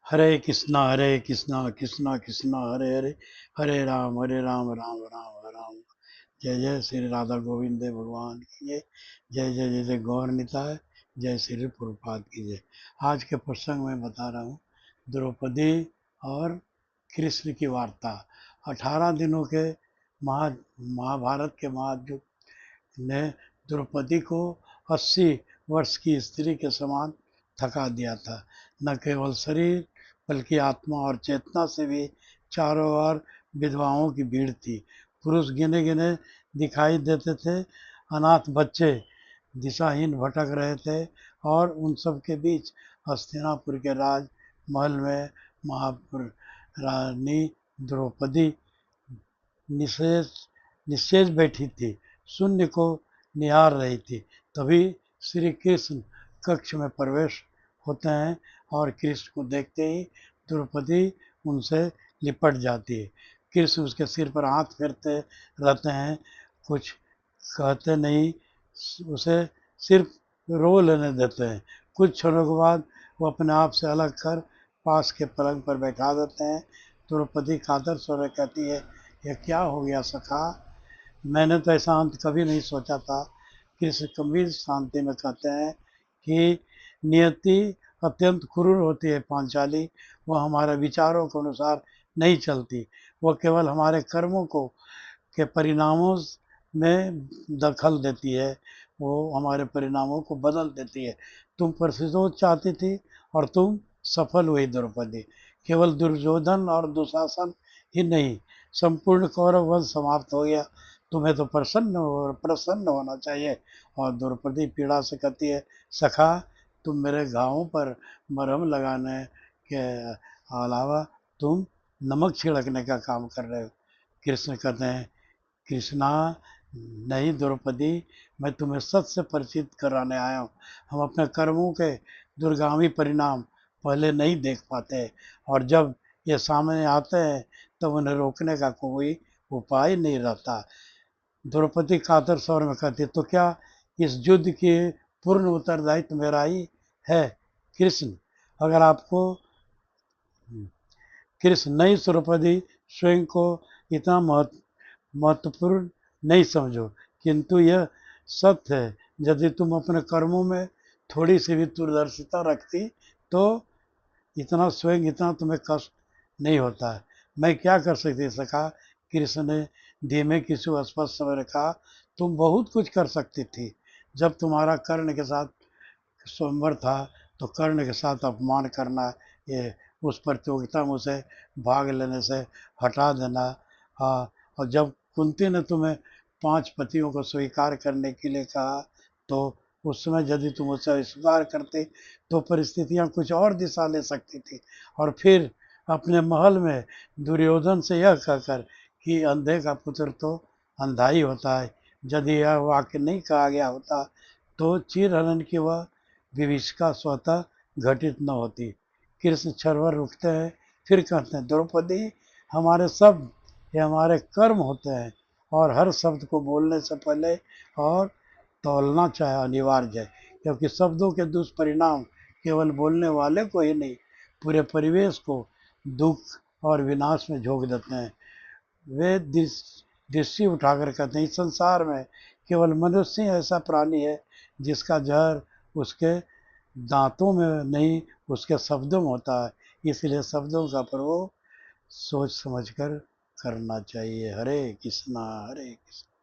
हरे कृष्णा कृष्णा कृष्णा हरे हरे, हरे राम राम राम राम। जय जय श्री राधा गोविंद देव भगवान की जय। जय जय जय जय गौर निताय। जय श्री प्रभुपाद की जय। आज के प्रसंग में बता रहा हूँ द्रौपदी और कृष्ण की वार्ता। 18 दिनों के महाभारत के महायुद्ध ने द्रौपदी को 80 वर्ष की स्त्री के समान थका दिया था। न केवल शरीर बल्कि आत्मा और चेतना से भी चारों ओर विधवाओं की भीड़ थी। पुरुष गिने गिने दिखाई देते थे, अनाथ बच्चे दिशाहीन भटक रहे थे, और उन सब के बीच हस्तिनापुर के राजमहल में महापुर रानी द्रौपदी निशेष निशेष बैठी थी, शून्य को निहार रही थी। तभी श्री कृष्ण कक्ष में प्रवेश होते हैं और कृष्ण को देखते ही द्रौपदी उनसे लिपट जाती है। कृष्ण उसके सिर पर हाथ फेरते रहते हैं, कुछ कहते नहीं, उसे सिर्फ रो लेने देते हैं। कुछ क्षणों के बाद वो अपने आप से अलग कर पास के पलंग पर बैठा देते हैं। द्रौपदी कातर स्वर में कहती है, यह क्या हो गया सखा, मैंने तो ऐसा अंत कभी नहीं सोचा था। कृष्ण गंभीर शांति में कहते हैं कि नियति अत्यंत क्रूर होती है पांचाली, वह हमारे विचारों के अनुसार नहीं चलती, वह केवल हमारे कर्मों को के परिणामों में दखल देती है, वो हमारे परिणामों को बदल देती है। तुम प्रतिशोध चाहती थी और तुम सफल हुई द्रौपदी। केवल दुर्योधन और दुशासन ही नहीं, संपूर्ण कौरव वंश समाप्त हो गया। तुम्हें तो प्रसन्न होना चाहिए। और द्रौपदी पीड़ा से कहती है, सखा तुम मेरे घावों पर मरहम लगाने के अलावा तुम नमक छिड़कने का काम कर रहे हो। कृष्ण कहते हैं, कृष्णा नहीं द्रौपदी, मैं तुम्हें सच से परिचित कराने आया हूँ। हम अपने कर्मों के दुर्गामी परिणाम पहले नहीं देख पाते, और जब ये सामने आते हैं तब उन्हें रोकने का कोई उपाय नहीं रहता। द्रौपदी कातर स्वर में कहती, तो क्या इस युद्ध की पूर्ण उत्तरदायित्व मेरा ही है कृष्ण? अगर आपको कृष्ण नहीं, द्रौपदी स्वयं को इतना महत्वपूर्ण नहीं समझो, किंतु यह सत्य है, यदि तुम अपने कर्मों में थोड़ी सी भी दूरदर्शिता रखती तो इतना तुम्हें कष्ट नहीं होता है। मैं क्या कर सकती सखा, कृष्ण ने धीमे किसी स्पष्ट समय कहा, तुम बहुत कुछ कर सकती थी। जब तुम्हारा कर्ण के साथ स्वयंवर था तो कर्ण के साथ अपमान करना, ये उस प्रतियोगिता में उसे भाग लेने से हटा देना। हाँ, और जब कुंती ने तुम्हें 5 पतियों को स्वीकार करने के लिए कहा तो उस समय यदि तुम उसे स्वीकार करते तो परिस्थितियां कुछ और दिशा ले सकती थी। और फिर अपने महल में दुर्योधन से यह कहकर कि अंधे का पुत्र तो अंधा ही होता है, यदि यह वाक्य नहीं कहा गया होता तो चिरहरण की वह विभीषिका स्वतः घटित न होती। कृष्ण क्षणभर रुकते हैं, फिर कहते हैं, द्रौपदी हमारे शब्द ये हमारे कर्म होते हैं, और हर शब्द को बोलने से पहले और तौलना चाहे अनिवार्य है, क्योंकि शब्दों के दुष्परिणाम केवल बोलने वाले को ही नहीं, पूरे परिवेश को दुख और विनाश में झोंक देते हैं। वे दृष्टि उठाकर कहते हैं, इस संसार में केवल मनुष्य ही ऐसा प्राणी है जिसका जहर उसके दांतों में नहीं, उसके शब्दों में होता है। इसलिए शब्दों का प्रयोग सोच समझकर करना चाहिए। हरे कृष्णा हरे कृष्णा।